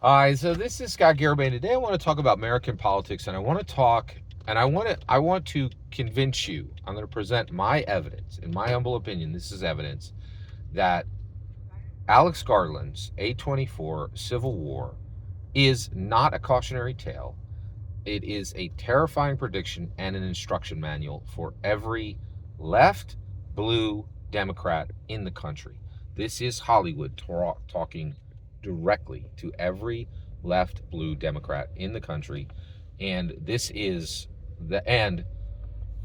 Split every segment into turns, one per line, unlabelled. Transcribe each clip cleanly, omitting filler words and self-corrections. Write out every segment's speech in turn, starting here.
All right, so this is Scott Garibay, and today I want to talk about American politics, and I want to convince you. I'm going to present my evidence. In my humble opinion, this is evidence that Alex Garland's A24 Civil War is not a cautionary tale. It is a terrifying prediction and an instruction manual for every left, blue Democrat in the country. This is Hollywood talking directly to every left, blue Democrat in the country. And this is the end.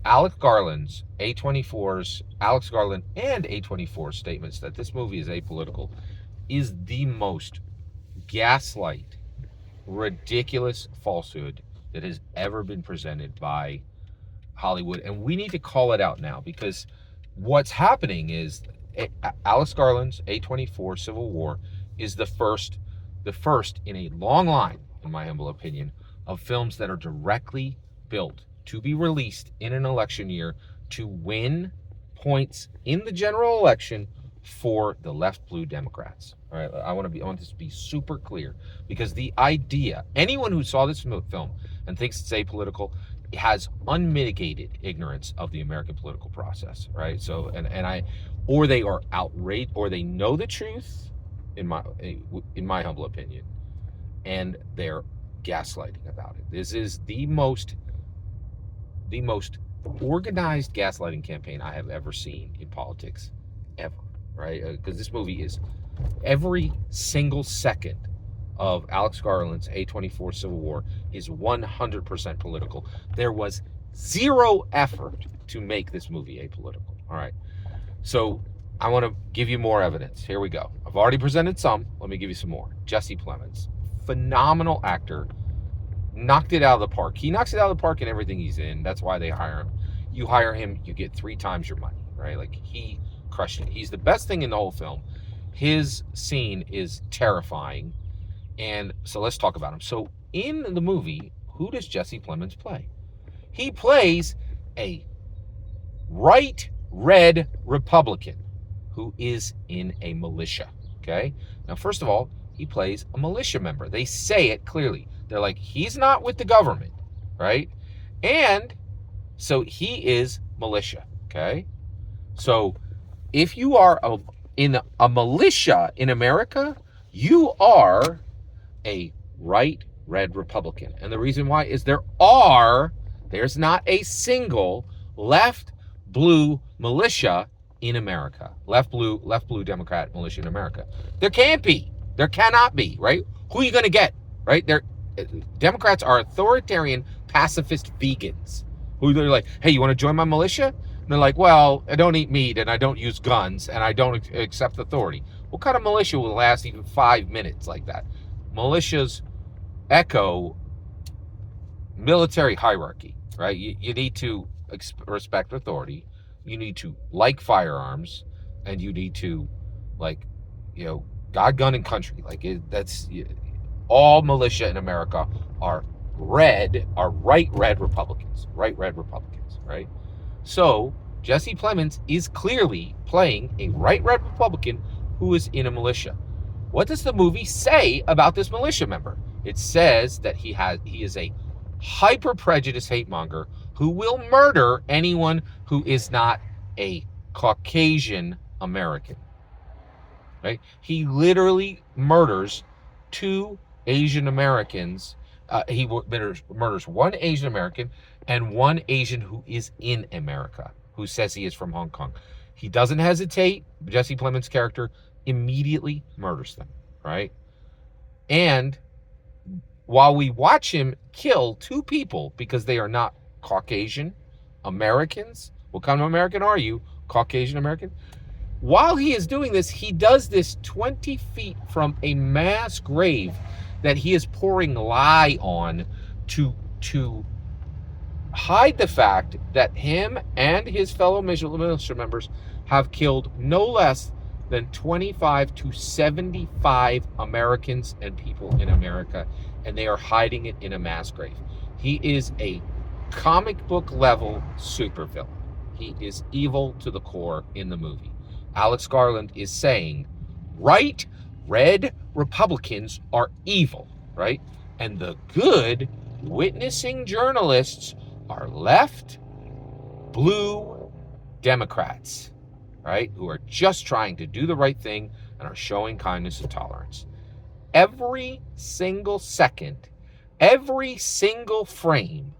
Alex Garland and A24 statements that this movie is apolitical is the most gaslight, ridiculous falsehood that has ever been presented by Hollywood, and we need to call it out now, because what's happening is Alex Garland's A24 Civil War is the first in a long line, in my humble opinion, of films that are directly built to be released in an election year to win points in the general election for the left blue Democrats. All right, I want this to be super clear, because the idea, anyone who saw this film and thinks it's apolitical has unmitigated ignorance of the American political process, right? So, or they are outraged, or they know the truth, in my humble opinion, and they're gaslighting about it. This is the most organized gaslighting campaign I have ever seen in politics, ever, right? Because this movie is every single second of Alex Garland's A24 Civil War is 100% political. There was zero effort to make this movie apolitical. All right. So I want to give you more evidence. Here we go. I've already presented some. Let me give you some more. Jesse Plemens, phenomenal actor, knocked it out of the park. He knocks it out of the park in everything he's in. That's why they hire him. You hire him, you get 3 times your money, right? Like, he crushed it. He's the best thing in the whole film. His scene is terrifying. And so let's talk about him. So in the movie, who does Jesse Plemens play? He plays a right red Republican who is in a militia. Okay. Now, first of all, he plays a militia member. They say it clearly. They're like, he's not with the government, right? And so he is militia. Okay. So if you are in a militia in America, you are a right red Republican. And the reason why is there's not a single left blue militia in America. Left blue Democrat militia in America. There can't be. There cannot be, right? Who are you going to get, right? Democrats are authoritarian, pacifist vegans who they're like, hey, you want to join my militia? And they're like, well, I don't eat meat and I don't use guns and I don't accept authority. What kind of militia will last even 5 minutes like that? Militias echo military hierarchy, right? You need to respect authority. You need to like firearms, and you need to, like, God, gun, and country. Like, all militia in America are right red Republicans, right? So Jesse Plemons is clearly playing a right red Republican who is in a militia. What does the movie say about this militia member? It says that he is a hyper prejudiced hate monger who will murder anyone who is not a Caucasian American. Right? He literally murders 2 Asian Americans. He murders 1 Asian American and 1 Asian who is in America, who says he is from Hong Kong. He doesn't hesitate. Jesse Plemons' character immediately murders them, right? And while we watch him kill 2 people because they are not Caucasian Americans, what kind of American are you? Caucasian American? While he is doing this, he does this 20 feet from a mass grave that he is pouring lye on to hide the fact that him and his fellow militia members have killed no less than 25 to 75 Americans and people in America, and they are hiding it in a mass grave. He is a comic book level supervillain. He is evil to the core in the movie. Alex Garland is saying right red Republicans are evil, right? And the good witnessing journalists are left blue Democrats, right? Who are just trying to do the right thing and are showing kindness and tolerance. Every single second, every single frame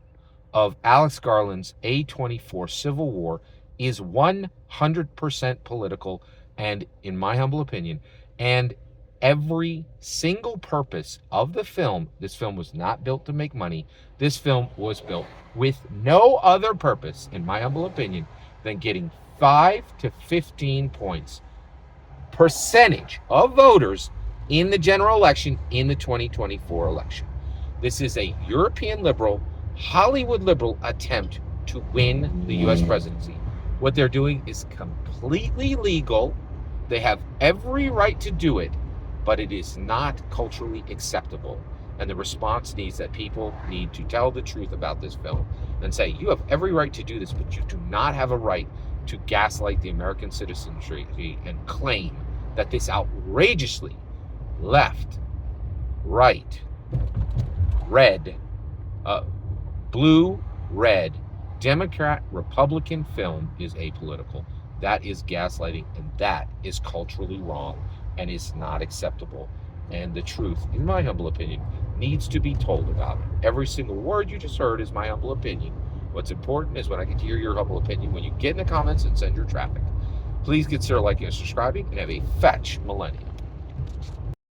of Alex Garland's A24 Civil War is 100% political, and in my humble opinion, and every single purpose of the film, this film was not built to make money. This film was built with no other purpose, in my humble opinion, than getting 5 to 15 points percentage of voters in the general election in the 2024 election. This is a European liberal, Hollywood liberal attempt to win the U.S. presidency. What they're doing is completely legal. They have every right to do it, but it is not culturally acceptable. And the response needs that people need to tell the truth about this film and say, you have every right to do this, but you do not have a right to gaslight the American citizenry and claim that this outrageously left, right, red, blue, red, Democrat, Republican film is apolitical. That is gaslighting, and that is culturally wrong and is not acceptable. And the truth, in my humble opinion, needs to be told about it. Every single word you just heard is my humble opinion. What's important is when I get to hear your humble opinion, when you get in the comments and send your traffic. Please consider liking and subscribing, and have a fetch millennium.